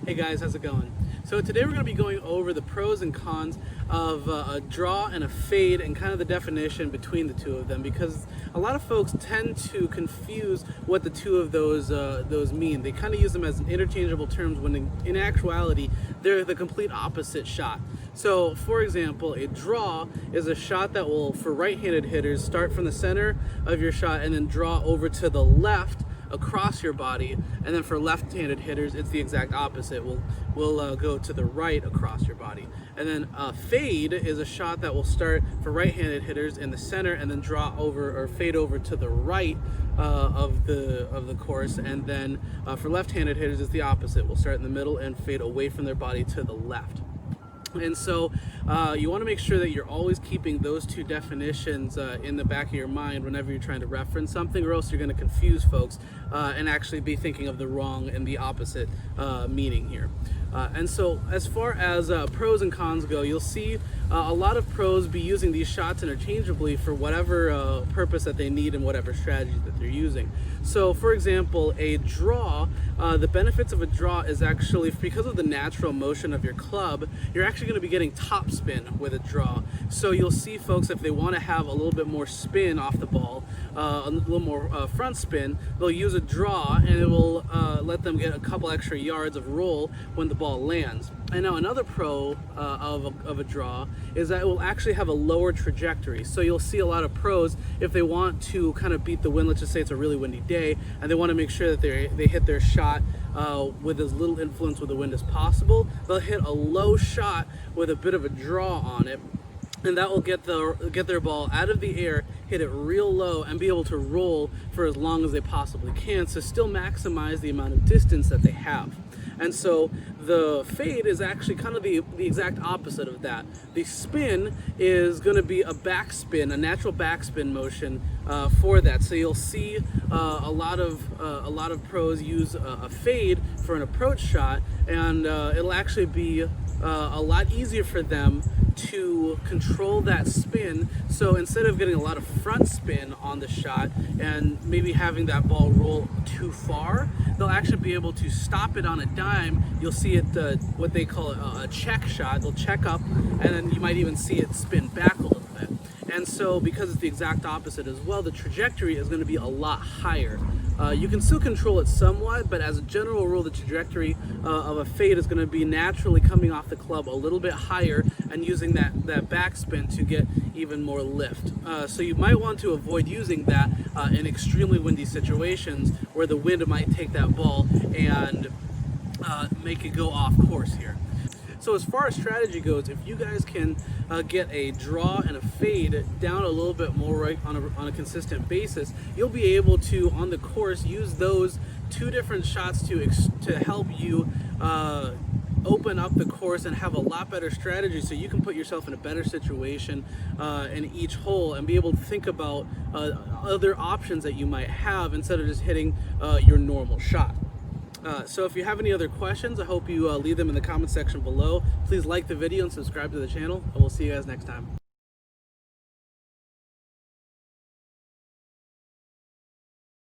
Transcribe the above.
Hey guys, how's it going? So today we're going to be going over the pros and cons of a draw and a fade and kind of the definition between the two of them, because a lot of folks tend to confuse what the two of those mean. They kind of use them as interchangeable terms when in actuality they're the complete opposite shot. So for example, a draw is a shot that will, for right-handed hitters, start from the center of your shot and then draw over to the left across your body, and then for left-handed hitters it's the exact opposite. We'll go to the right across your body. And then a fade is a shot that will start for right-handed hitters in the center and then draw over or fade over to the right of the course, and then for left-handed hitters it's the opposite. We'll start in the middle and fade away from their body to the left. And so you want to make sure that you're always keeping those two definitions in the back of your mind whenever you're trying to reference something, or else you're going to confuse folks and actually be thinking of the wrong and the opposite meaning here. And so as far as pros and cons go, you'll see a lot of pros be using these shots interchangeably for whatever purpose that they need and whatever strategy that they're using. So for example, a draw, the benefits of a draw is actually, because of the natural motion of your club, you're actually going to be getting top spin with a draw. So you'll see folks, if they want to have a little bit more spin off the ball, a little more front spin, they'll use a draw, and it will let them get a couple extra yards of roll when the ball lands. And now another pro of a draw is that it will actually have a lower trajectory. So you'll see a lot of pros, if they want to kind of beat the wind, let's just say it's a really windy day, and they want to make sure that they hit their shot with as little influence with the wind as possible, they'll hit a low shot with a bit of a draw on it, and that will get their ball out of the air, hit it real low, and be able to roll for as long as they possibly can, so still maximize the amount of distance that they have. And so the fade is actually kind of the exact opposite of that. The spin is going to be a backspin, a natural backspin motion for that. So you'll see a lot of pros use a fade for an approach shot, and it'll actually be a lot easier for them to control that spin. So instead of getting a lot of front spin on the shot and maybe having that ball roll too far, they'll actually be able to stop it on a dime. You'll see it, what they call a check shot. They'll check up, and then you might even see it spin back a little bit. And so because it's the exact opposite as well, the trajectory is going to be a lot higher. You can still control it somewhat, but as a general rule, the trajectory of a fade is going to be naturally coming off the club a little bit higher and using that backspin to get even more lift. So you might want to avoid using that in extremely windy situations where the wind might take that ball and make it go off course here. So as far as strategy goes, if you guys can get a draw and a fade down a little bit more right on a consistent basis, you'll be able to, on the course, use those two different shots to help you open up the course and have a lot better strategy, so you can put yourself in a better situation in each hole and be able to think about other options that you might have instead of just hitting your normal shot. So if you have any other questions, I hope you leave them in the comment section below. Please like the video and subscribe to the channel, and we'll see you guys next time.